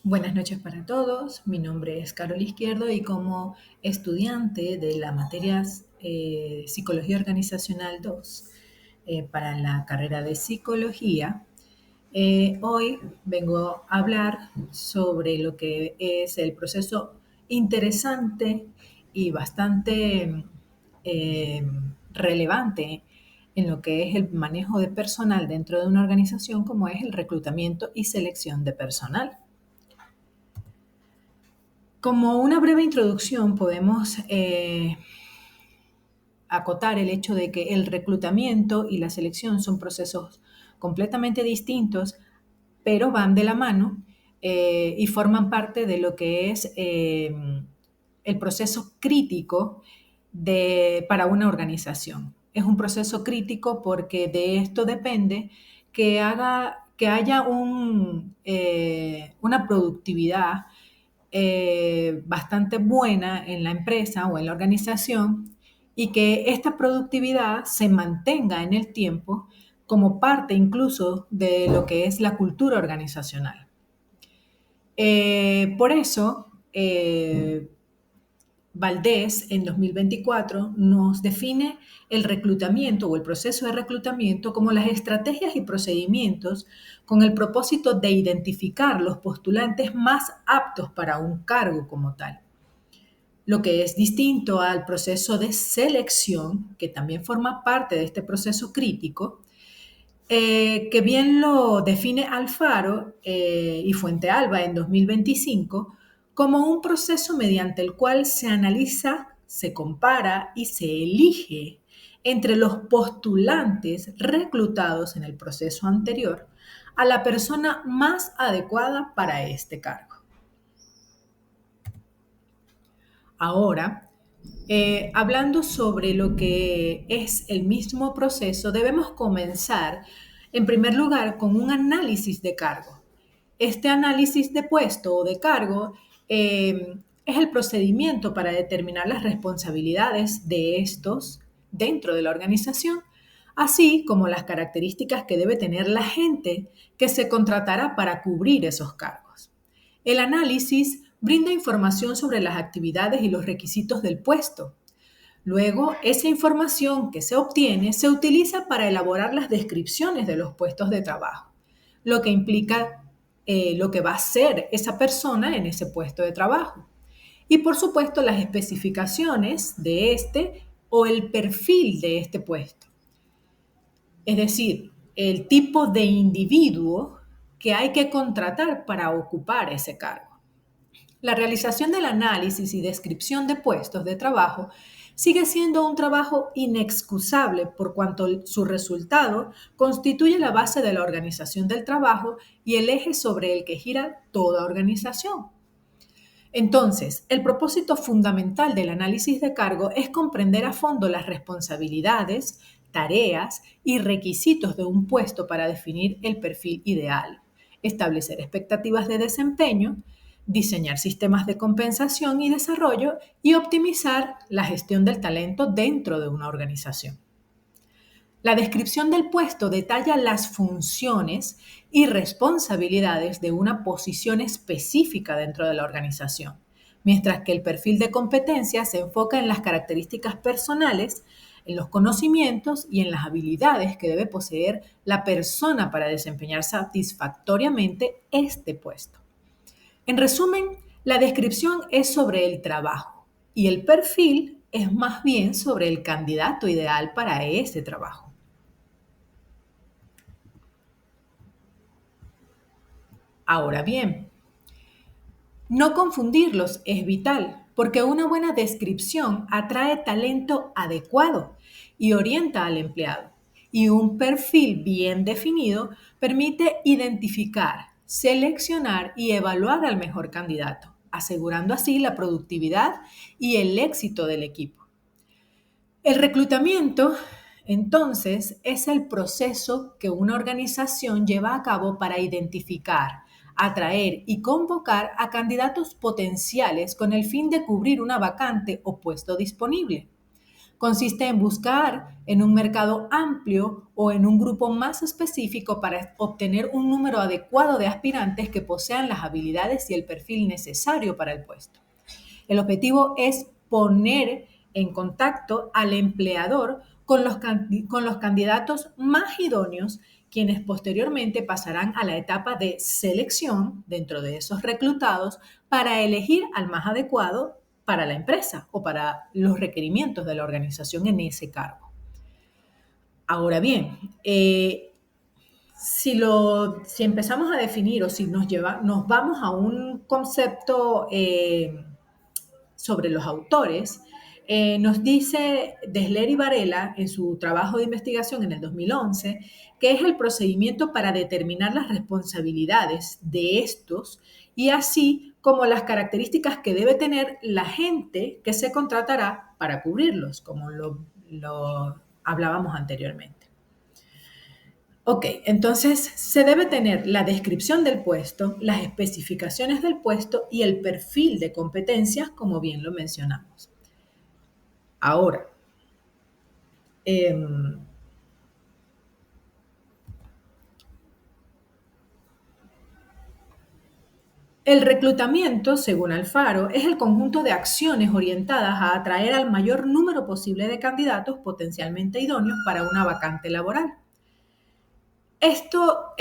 Buenas noches para todos. Mi nombre es Carol Izquierdo y como estudiante de la materia Psicología Organizacional 2 para la carrera de Psicología, hoy vengo a hablar sobre lo que es el proceso interesante y bastante eh, relevante en lo que es el manejo de personal dentro de una organización, como es el reclutamiento y selección de personal. Como una breve introducción, podemos acotar el hecho de que el reclutamiento y la selección son procesos completamente distintos, pero van de la mano y forman parte de lo que es el proceso crítico para una organización. Es un proceso crítico porque de esto depende que haya una productividad bastante buena en la empresa o en la organización y que esta productividad se mantenga en el tiempo como parte incluso de lo que es la cultura organizacional. Por eso, Valdés en 2024 nos define el reclutamiento o el proceso de reclutamiento como las estrategias y procedimientos con el propósito de identificar los postulantes más aptos para un cargo como tal. Lo que es distinto al proceso de selección, que también forma parte de este proceso crítico, que bien lo define Alfaro y Fuentealba en 2025 como un proceso mediante el cual se analiza, se compara y se elige entre los postulantes reclutados en el proceso anterior a la persona más adecuada para este cargo. Ahora, hablando sobre lo que es el mismo proceso, debemos comenzar en primer lugar con un análisis de cargo. Este análisis de puesto o de cargo es el procedimiento para determinar las responsabilidades de estos dentro de la organización, así como las características que debe tener la gente que se contratará para cubrir esos cargos. El análisis brinda información sobre las actividades y los requisitos del puesto. Luego, esa información que se obtiene se utiliza para elaborar las descripciones de los puestos de trabajo, lo que implica lo que va a hacer esa persona en ese puesto de trabajo. Y por supuesto, las especificaciones de este o el perfil de este puesto. Es decir, el tipo de individuo que hay que contratar para ocupar ese cargo. La realización del análisis y descripción de puestos de trabajo sigue siendo un trabajo inexcusable por cuanto su resultado constituye la base de la organización del trabajo y el eje sobre el que gira toda organización. Entonces, el propósito fundamental del análisis de cargo es comprender a fondo las responsabilidades, tareas y requisitos de un puesto para definir el perfil ideal, establecer expectativas de desempeño, diseñar sistemas de compensación y desarrollo y optimizar la gestión del talento dentro de una organización. La descripción del puesto detalla las funciones y responsabilidades de una posición específica dentro de la organización, mientras que el perfil de competencia se enfoca en las características personales, en los conocimientos y en las habilidades que debe poseer la persona para desempeñar satisfactoriamente este puesto. En resumen, la descripción es sobre el trabajo y el perfil es más bien sobre el candidato ideal para ese trabajo. Ahora bien, no confundirlos es vital, porque una buena descripción atrae talento adecuado y orienta al empleado. Y un perfil bien definido permite identificar, seleccionar y evaluar al mejor candidato, asegurando así la productividad y el éxito del equipo. El reclutamiento, entonces, es el proceso que una organización lleva a cabo para identificar, atraer y convocar a candidatos potenciales con el fin de cubrir una vacante o puesto disponible. Consiste en buscar en un mercado amplio o en un grupo más específico para obtener un número adecuado de aspirantes que posean las habilidades y el perfil necesario para el puesto. El objetivo es poner en contacto al empleador con los candidatos más idóneos, quienes posteriormente pasarán a la etapa de selección dentro de esos reclutados para elegir al más adecuado para la empresa o para los requerimientos de la organización en ese cargo. Ahora bien, si empezamos a definir o si nos vamos a un concepto sobre los autores, nos dice Dessler y Varela en su trabajo de investigación en el 2011 que es el procedimiento para determinar las responsabilidades de estos y así como las características que debe tener la gente que se contratará para cubrirlos, como lo hablábamos anteriormente. Ok, entonces se debe tener la descripción del puesto, las especificaciones del puesto y el perfil de competencias, como bien lo mencionamos. Ahora, eh, el reclutamiento, según Alfaro, es el conjunto de acciones orientadas a atraer al mayor número posible de candidatos potencialmente idóneos para una vacante laboral. Esto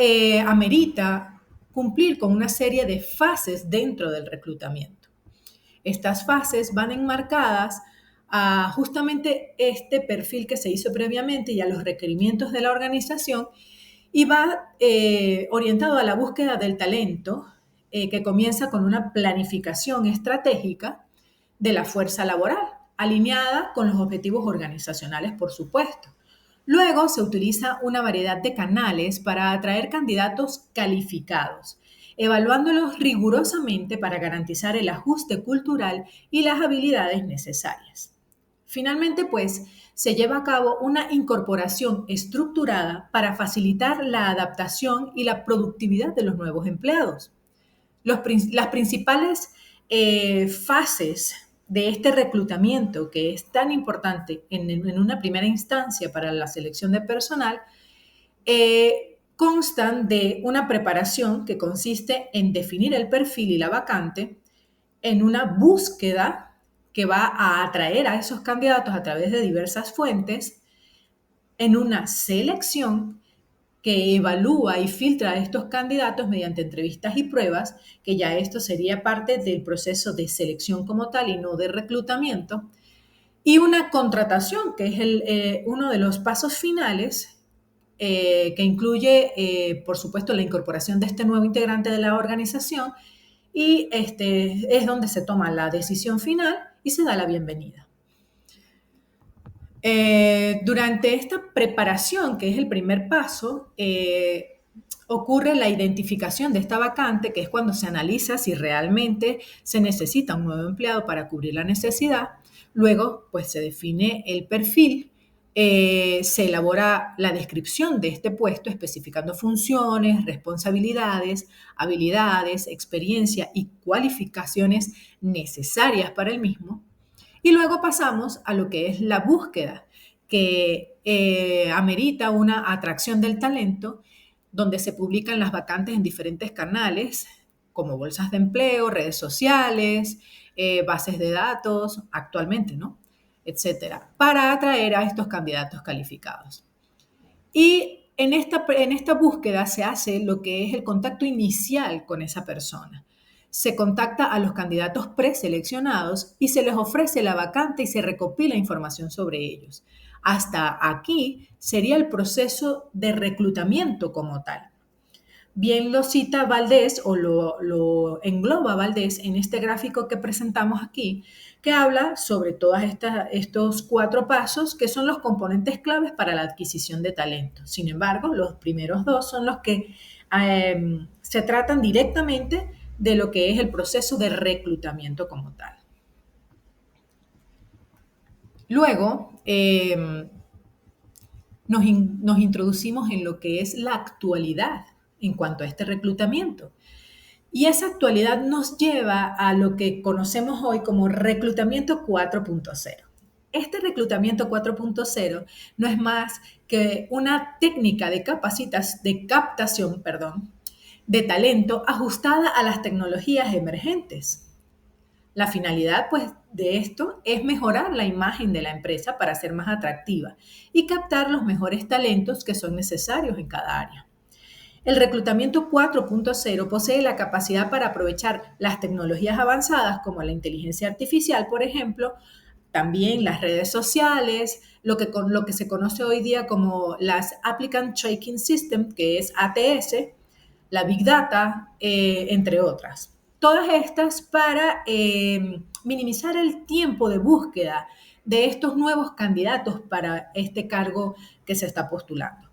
amerita cumplir con una serie de fases dentro del reclutamiento. Estas fases van enmarcadas a justamente este perfil que se hizo previamente y a los requerimientos de la organización y va orientado a la búsqueda del talento que comienza con una planificación estratégica de la fuerza laboral, alineada con los objetivos organizacionales, por supuesto. Luego se utiliza una variedad de canales para atraer candidatos calificados, evaluándolos rigurosamente para garantizar el ajuste cultural y las habilidades necesarias. Finalmente, pues, se lleva a cabo una incorporación estructurada para facilitar la adaptación y la productividad de los nuevos empleados. Las principales fases de este reclutamiento, que es tan importante en una primera instancia para la selección de personal, constan de una preparación que consiste en definir el perfil y la vacante, en una búsqueda que va a atraer a esos candidatos a través de diversas fuentes, en una selección que evalúa y filtra a estos candidatos mediante entrevistas y pruebas, que ya esto sería parte del proceso de selección como tal y no de reclutamiento, y una contratación, que es uno de los pasos finales, que incluye, por supuesto, la incorporación de este nuevo integrante de la organización y es donde se toma la decisión final y se da la bienvenida. Durante esta preparación, que es el primer paso, ocurre la identificación de esta vacante, que es cuando se analiza si realmente se necesita un nuevo empleado para cubrir la necesidad. Luego, pues se define el perfil, se elabora la descripción de este puesto, especificando funciones, responsabilidades, habilidades, experiencia y cualificaciones necesarias para el mismo. Y luego pasamos a lo que es la búsqueda, que amerita una atracción del talento, donde se publican las vacantes en diferentes canales, como bolsas de empleo, redes sociales, bases de datos, actualmente, ¿no? Etcétera, para atraer a estos candidatos calificados. Y en esta búsqueda se hace lo que es el contacto inicial con esa persona. Se contacta a los candidatos preseleccionados y se les ofrece la vacante y se recopila información sobre ellos. Hasta aquí sería el proceso de reclutamiento como tal. Bien lo cita Valdés o lo engloba Valdés en este gráfico que presentamos aquí, que habla sobre todos estos 4 pasos que son los componentes claves para la adquisición de talento. Sin embargo, los primeros 2 son los que se tratan directamente de lo que es el proceso de reclutamiento como tal. Luego, nos introducimos en lo que es la actualidad en cuanto a este reclutamiento. Y esa actualidad nos lleva a lo que conocemos hoy como reclutamiento 4.0. Este reclutamiento 4.0 no es más que una técnica de captación, de talento ajustada a las tecnologías emergentes. La finalidad, pues, de esto es mejorar la imagen de la empresa para ser más atractiva y captar los mejores talentos que son necesarios en cada área. El reclutamiento 4.0 posee la capacidad para aprovechar las tecnologías avanzadas como la inteligencia artificial, por ejemplo, también las redes sociales, con lo que se conoce hoy día como las Applicant Tracking System, que es ATS, la Big Data, entre otras. Todas estas para minimizar el tiempo de búsqueda de estos nuevos candidatos para este cargo que se está postulando.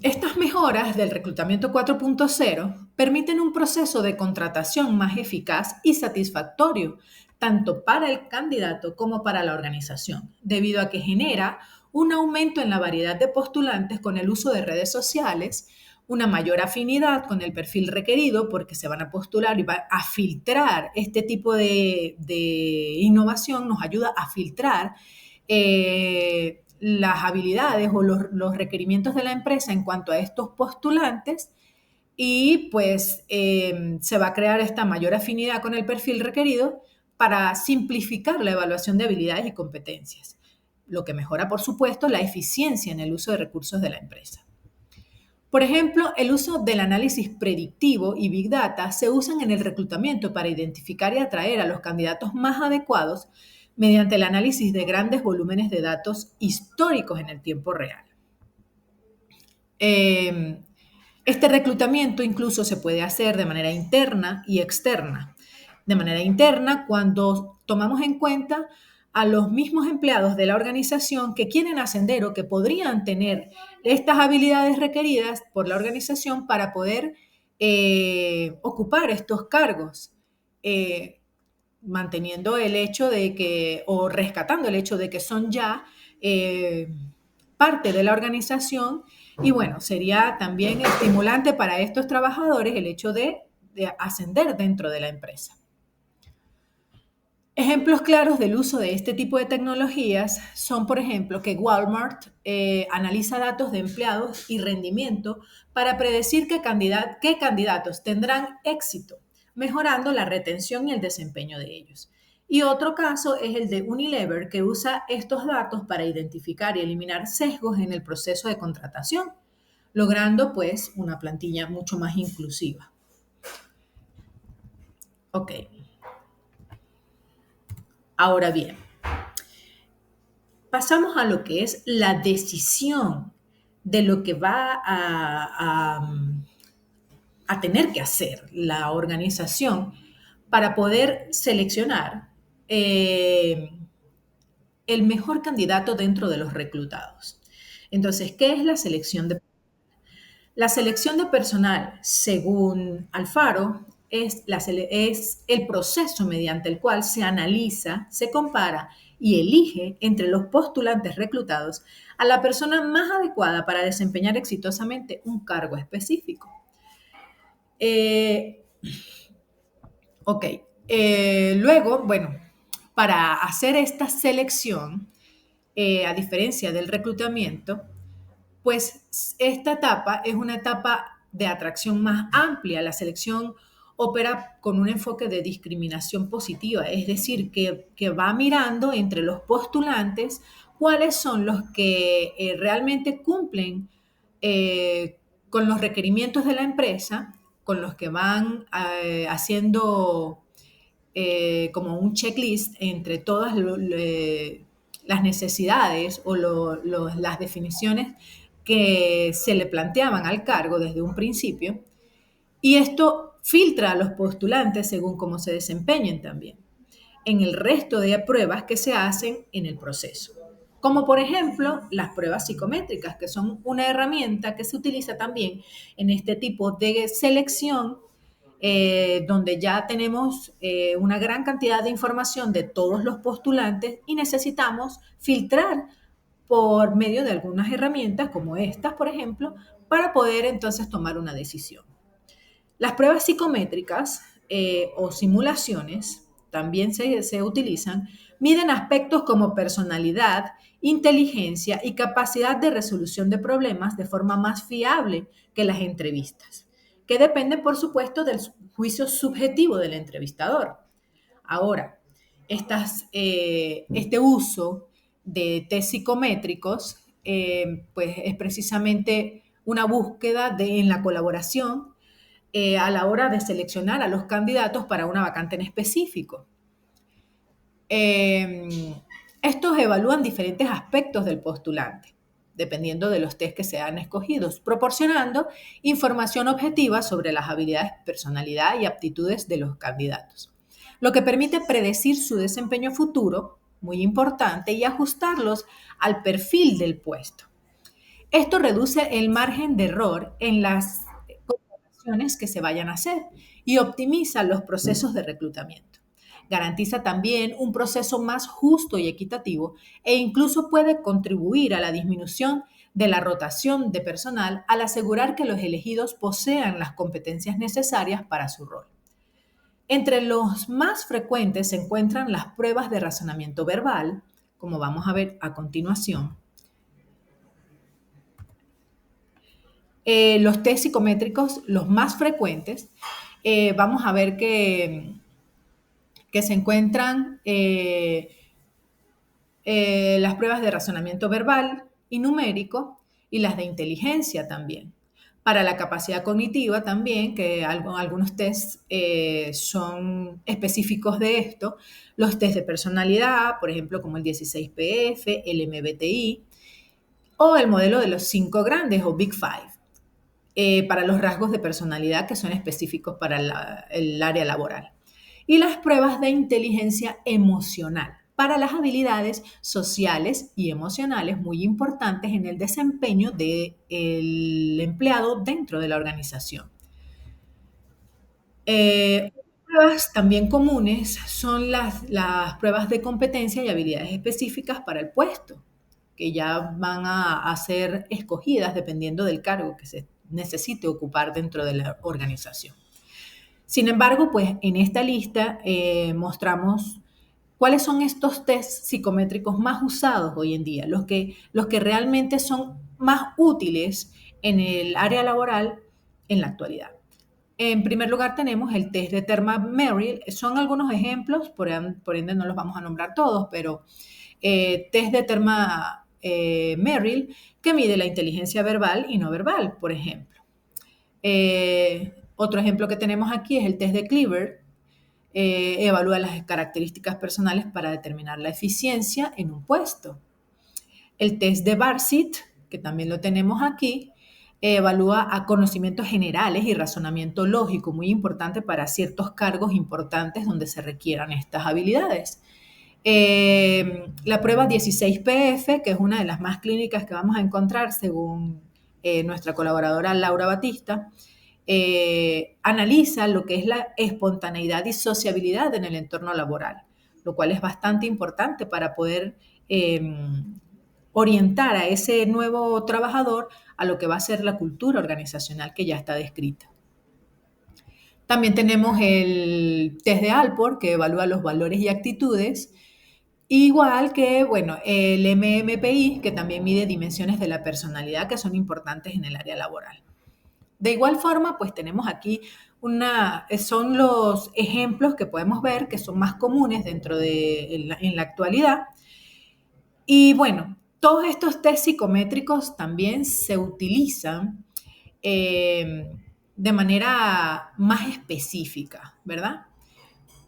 Estas mejoras del reclutamiento 4.0 permiten un proceso de contratación más eficaz y satisfactorio, tanto para el candidato como para la organización, debido a que genera un aumento en la variedad de postulantes con el uso de redes sociales, una mayor afinidad con el perfil requerido, porque se van a postular y va a filtrar este tipo de innovación, nos ayuda a filtrar las habilidades o los requerimientos de la empresa en cuanto a estos postulantes y pues se va a crear esta mayor afinidad con el perfil requerido para simplificar la evaluación de habilidades y competencias, lo que mejora, por supuesto, la eficiencia en el uso de recursos de la empresa. Por ejemplo, el uso del análisis predictivo y Big Data se usan en el reclutamiento para identificar y atraer a los candidatos más adecuados mediante el análisis de grandes volúmenes de datos históricos en el tiempo real. Este reclutamiento incluso se puede hacer de manera interna y externa. De manera interna, cuando tomamos en cuenta a los mismos empleados de la organización que quieren ascender o que podrían tener estas habilidades requeridas por la organización para poder ocupar estos cargos, manteniendo el hecho de que, o rescatando el hecho de que son ya parte de la organización. Y bueno, sería también estimulante para estos trabajadores el hecho de ascender dentro de la empresa. Ejemplos claros del uso de este tipo de tecnologías son, por ejemplo, que Walmart analiza datos de empleados y rendimiento para predecir qué candidatos tendrán éxito, mejorando la retención y el desempeño de ellos. Y otro caso es el de Unilever, que usa estos datos para identificar y eliminar sesgos en el proceso de contratación, logrando pues una plantilla mucho más inclusiva. Ok. Ahora bien, pasamos a lo que es la decisión de lo que va a tener que hacer la organización para poder seleccionar el mejor candidato dentro de los reclutados. Entonces, ¿qué es la selección de personal? La selección de personal, según Alfaro, es el proceso mediante el cual se analiza, se compara y elige entre los postulantes reclutados a la persona más adecuada para desempeñar exitosamente un cargo específico. Ok. Luego, bueno, para hacer esta selección, a diferencia del reclutamiento, pues esta etapa es una etapa de atracción más amplia. La selección opera con un enfoque de discriminación positiva, es decir, que va mirando entre los postulantes cuáles son los que realmente cumplen con los requerimientos de la empresa, con los que van haciendo como un checklist entre todas las necesidades o las definiciones que se le planteaban al cargo desde un principio, y esto filtra a los postulantes según cómo se desempeñen también en el resto de pruebas que se hacen en el proceso, como por ejemplo las pruebas psicométricas, que son una herramienta que se utiliza también en este tipo de selección, donde ya tenemos una gran cantidad de información de todos los postulantes y necesitamos filtrar por medio de algunas herramientas como estas, por ejemplo, para poder entonces tomar una decisión. Las pruebas psicométricas o simulaciones también se utilizan, miden aspectos como personalidad, inteligencia y capacidad de resolución de problemas de forma más fiable que las entrevistas, que dependen, por supuesto, del juicio subjetivo del entrevistador. Ahora, este uso de test psicométricos pues es precisamente una búsqueda en la colaboración a la hora de seleccionar a los candidatos para una vacante en específico. Estos evalúan diferentes aspectos del postulante, dependiendo de los test que sean escogidos, proporcionando información objetiva sobre las habilidades, personalidad y aptitudes de los candidatos, lo que permite predecir su desempeño futuro, muy importante, y ajustarlos al perfil del puesto. Esto reduce el margen de error en las contrataciones que se vayan a hacer y optimiza los procesos de reclutamiento. Garantiza también un proceso más justo y equitativo e incluso puede contribuir a la disminución de la rotación de personal al asegurar que los elegidos posean las competencias necesarias para su rol. Entre los más frecuentes se encuentran las pruebas de razonamiento verbal, como vamos a ver a continuación. Los test psicométricos, los más frecuentes, vamos a ver que se encuentran las pruebas de razonamiento verbal y numérico y las de inteligencia también. Para la capacidad cognitiva también, que algunos tests son específicos de esto, los test de personalidad, por ejemplo, como el 16PF, el MBTI, o el modelo de los 5 grandes o Big Five, para los rasgos de personalidad que son específicos para el área laboral. Y las pruebas de inteligencia emocional, para las habilidades sociales y emocionales muy importantes en el desempeño del empleado dentro de la organización. Pruebas también comunes son las pruebas de competencia y habilidades específicas para el puesto, que ya van a ser escogidas dependiendo del cargo que se necesite ocupar dentro de la organización. Sin embargo, pues en esta lista mostramos cuáles son estos tests psicométricos más usados hoy en día, los que realmente son más útiles en el área laboral en la actualidad. En primer lugar tenemos el test de Terma-Merrill. Son algunos ejemplos, por ende no los vamos a nombrar todos, pero test de Terma-Merrill que mide la inteligencia verbal y no verbal, por ejemplo. Otro ejemplo que tenemos aquí es el test de Cleaver. Evalúa las características personales para determinar la eficiencia en un puesto. El test de Barsit, que también lo tenemos aquí, evalúa a conocimientos generales y razonamiento lógico, muy importante para ciertos cargos importantes donde se requieran estas habilidades. La prueba 16PF, que es una de las más clínicas que vamos a encontrar según nuestra colaboradora Laura Batista, analiza lo que es la espontaneidad y sociabilidad en el entorno laboral, lo cual es bastante importante para poder orientar a ese nuevo trabajador a lo que va a ser la cultura organizacional que ya está descrita. También tenemos el test de Alport, que evalúa los valores y actitudes, igual que, bueno, el MMPI, que también mide dimensiones de la personalidad que son importantes en el área laboral. De igual forma, pues tenemos aquí son los ejemplos que podemos ver que son más comunes en la actualidad. Y bueno, todos estos test psicométricos también se utilizan de manera más específica, ¿verdad?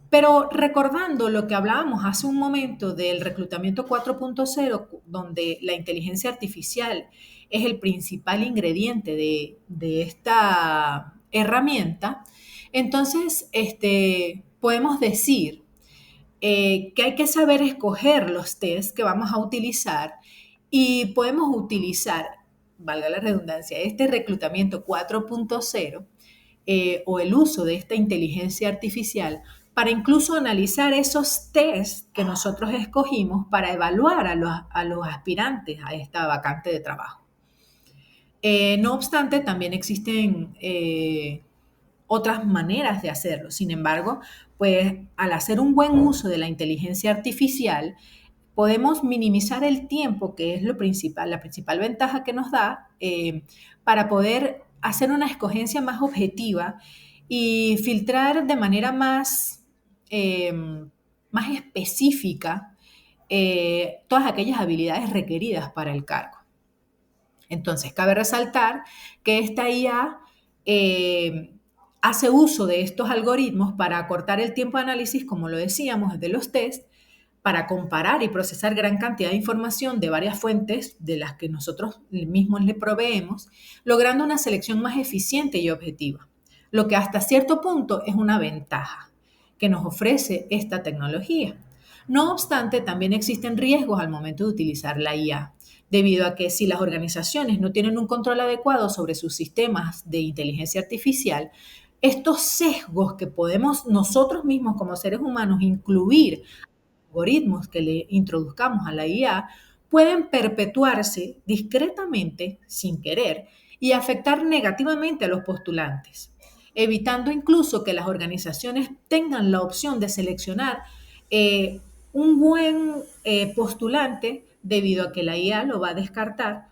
Pero recordando lo que hablábamos hace un momento del reclutamiento 4.0, donde la inteligencia artificial es el principal ingrediente de esta herramienta, entonces podemos decir que hay que saber escoger los tests que vamos a utilizar y podemos utilizar, valga la redundancia, este reclutamiento 4.0 o el uso de esta inteligencia artificial para incluso analizar esos tests que nosotros escogimos para evaluar a los aspirantes a esta vacante de trabajo. No obstante, también existen otras maneras de hacerlo. Sin embargo, pues al hacer un buen uso de la inteligencia artificial, podemos minimizar el tiempo, que es lo principal, la principal ventaja que nos da para poder hacer una escogencia más objetiva y filtrar de manera eh, más específica todas aquellas habilidades requeridas para el cargo. Entonces, cabe resaltar que esta IA eh, hace uso de estos algoritmos para acortar el tiempo de análisis, como lo decíamos, de los test, para comparar y procesar gran cantidad de información de varias fuentes de las que nosotros mismos le proveemos, logrando una selección más eficiente y objetiva, lo que hasta cierto punto es una ventaja que nos ofrece esta tecnología. No obstante, también existen riesgos al momento de utilizar la IA, debido a que si las organizaciones no tienen un control adecuado sobre sus sistemas de inteligencia artificial, estos sesgos que podemos nosotros mismos como seres humanos incluir algoritmos que le introduzcamos a la IA pueden perpetuarse discretamente, sin querer, y afectar negativamente a los postulantes, evitando incluso que las organizaciones tengan la opción de seleccionar eh, un buen postulante debido a que la IA lo va a descartar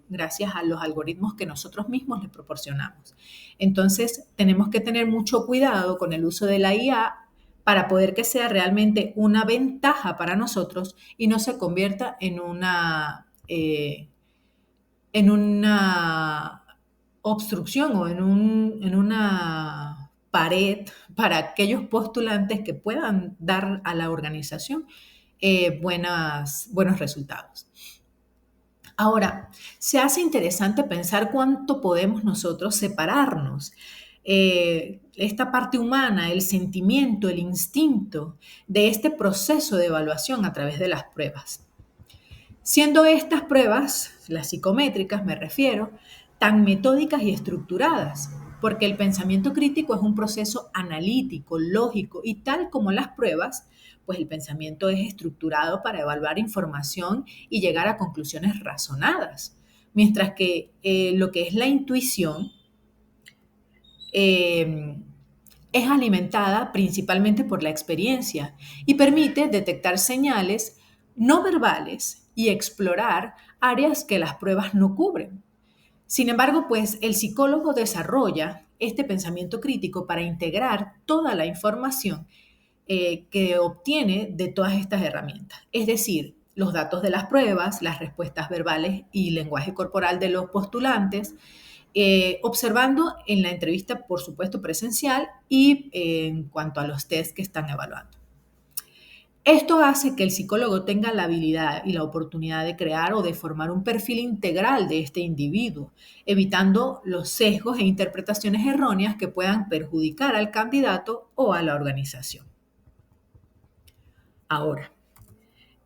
gracias a los algoritmos que nosotros mismos les proporcionamos. Entonces, tenemos que tener mucho cuidado con el uso de la IA para poder que sea realmente una ventaja para nosotros y no se convierta en una obstrucción o en una pared para aquellos postulantes que puedan dar a la organización buenos resultados. Ahora, se hace interesante pensar cuánto podemos nosotros separarnos. Esta parte humana, el sentimiento, el instinto de este proceso de evaluación a través de las pruebas. Siendo estas pruebas, las psicométricas me refiero, tan metódicas y estructuradas, porque el pensamiento crítico es un proceso analítico, lógico, y tal como las pruebas, pues el pensamiento es estructurado para evaluar información y llegar a conclusiones razonadas, mientras que lo que es la intuición eh, es alimentada principalmente por la experiencia y permite detectar señales no verbales y explorar áreas que las pruebas no cubren. Sin embargo, pues el psicólogo desarrolla este pensamiento crítico para integrar toda la información que obtiene de todas estas herramientas. Es decir, los datos de las pruebas, las respuestas verbales y lenguaje corporal de los postulantes, observando en la entrevista, por supuesto, presencial y en cuanto a los test que están evaluando. Esto hace que el psicólogo tenga la habilidad y la oportunidad de crear o de formar un perfil integral de este individuo, evitando los sesgos e interpretaciones erróneas que puedan perjudicar al candidato o a la organización. Ahora,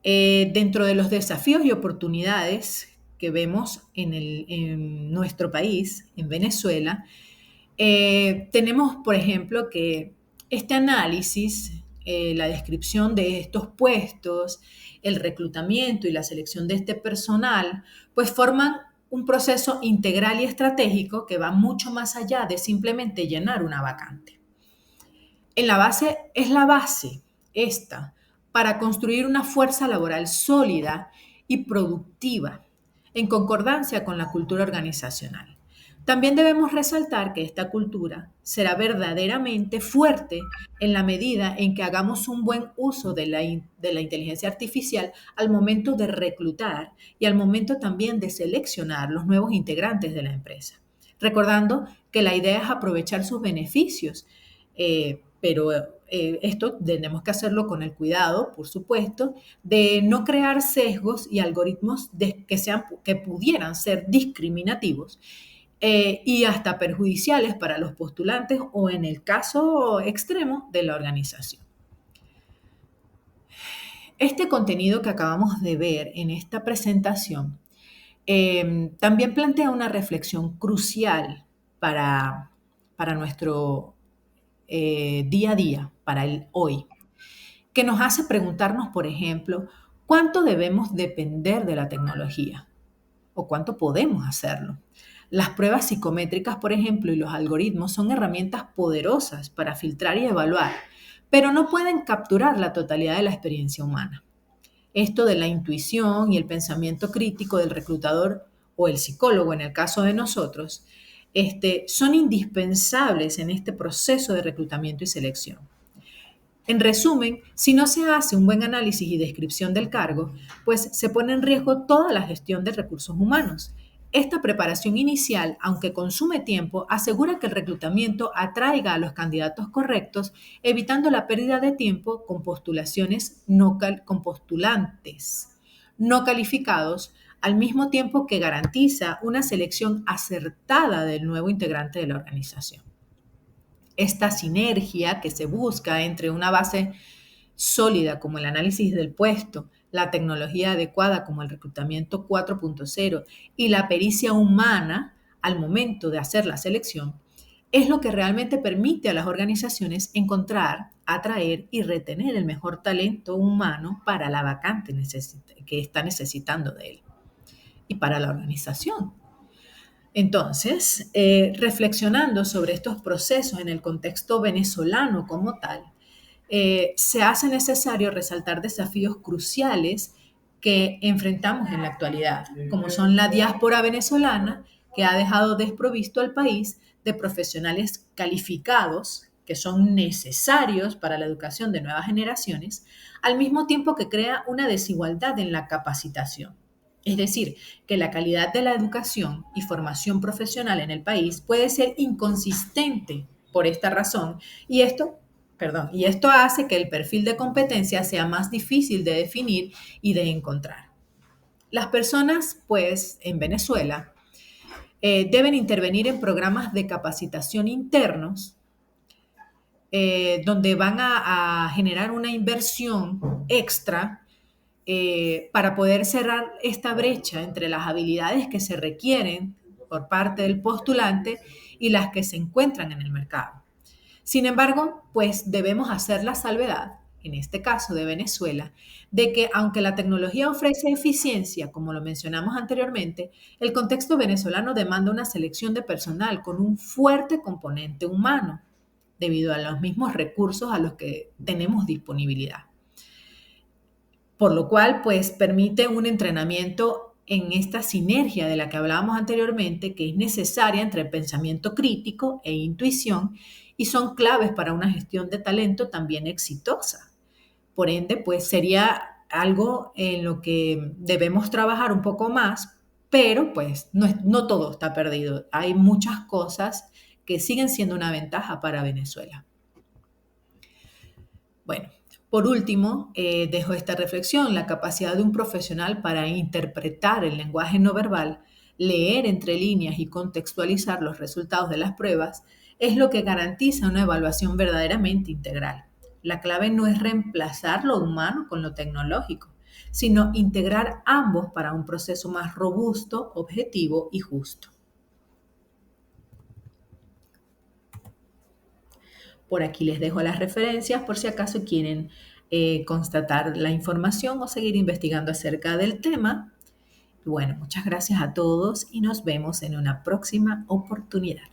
dentro de los desafíos y oportunidades que vemos en nuestro país, en Venezuela, tenemos, por ejemplo, que este análisis, la descripción de estos puestos, el reclutamiento y la selección de este personal, pues forman un proceso integral y estratégico que va mucho más allá de simplemente llenar una vacante. En la base es la base esta para construir una fuerza laboral sólida y productiva en concordancia con la cultura organizacional. También debemos resaltar que esta cultura será verdaderamente fuerte en la medida en que hagamos un buen uso de la inteligencia artificial al momento de reclutar y al momento también de seleccionar los nuevos integrantes de la empresa. Recordando que la idea es aprovechar sus beneficios, pero esto tenemos que hacerlo con el cuidado, por supuesto, de no crear sesgos y algoritmos que pudieran ser discriminativos y hasta perjudiciales para los postulantes o en el caso extremo de la organización. Este contenido que acabamos de ver en esta presentación también plantea una reflexión crucial para nuestro día a día, para el hoy, que nos hace preguntarnos, por ejemplo, ¿cuánto debemos depender de la tecnología? ¿O cuánto podemos hacerlo? Las pruebas psicométricas, por ejemplo, y los algoritmos son herramientas poderosas para filtrar y evaluar, pero no pueden capturar la totalidad de la experiencia humana. Esto de la intuición y el pensamiento crítico del reclutador o el psicólogo, en el caso de nosotros, son indispensables en este proceso de reclutamiento y selección. En resumen, si no se hace un buen análisis y descripción del cargo, pues se pone en riesgo toda la gestión de recursos humanos. Esta preparación inicial, aunque consume tiempo, asegura que el reclutamiento atraiga a los candidatos correctos, evitando la pérdida de tiempo con con postulantes no calificados, al mismo tiempo que garantiza una selección acertada del nuevo integrante de la organización. Esta sinergia que se busca entre una base sólida como el análisis del puesto, la tecnología adecuada como el reclutamiento 4.0 y la pericia humana al momento de hacer la selección, es lo que realmente permite a las organizaciones encontrar, atraer y retener el mejor talento humano para la vacante que está necesitando de él y para la organización. Entonces, reflexionando sobre estos procesos en el contexto venezolano como tal, se hace necesario resaltar desafíos cruciales que enfrentamos en la actualidad, como son la diáspora venezolana, que ha dejado desprovisto al país de profesionales calificados que son necesarios para la educación de nuevas generaciones, al mismo tiempo que crea una desigualdad en la capacitación. Es decir, que la calidad de la educación y formación profesional en el país puede ser inconsistente por esta razón y esto hace que el perfil de competencia sea más difícil de definir y de encontrar. Las personas, pues, en Venezuela, deben intervenir en programas de capacitación internos donde van a generar una inversión extra para poder cerrar esta brecha entre las habilidades que se requieren por parte del postulante y las que se encuentran en el mercado. Sin embargo, pues debemos hacer la salvedad, en este caso de Venezuela, de que aunque la tecnología ofrece eficiencia, como lo mencionamos anteriormente, el contexto venezolano demanda una selección de personal con un fuerte componente humano, debido a los mismos recursos a los que tenemos disponibilidad. Por lo cual, pues permite un entrenamiento en esta sinergia de la que hablábamos anteriormente, que es necesaria entre pensamiento crítico e intuición y son claves para una gestión de talento también exitosa. Por ende, pues sería algo en lo que debemos trabajar un poco más, pero pues no todo está perdido. Hay muchas cosas que siguen siendo una ventaja para Venezuela. Bueno, por último, dejo esta reflexión: la capacidad de un profesional para interpretar el lenguaje no verbal, leer entre líneas y contextualizar los resultados de las pruebas es lo que garantiza una evaluación verdaderamente integral. La clave no es reemplazar lo humano con lo tecnológico, sino integrar ambos para un proceso más robusto, objetivo y justo. Por aquí les dejo las referencias por si acaso quieren constatar la información o seguir investigando acerca del tema. Bueno, muchas gracias a todos y nos vemos en una próxima oportunidad.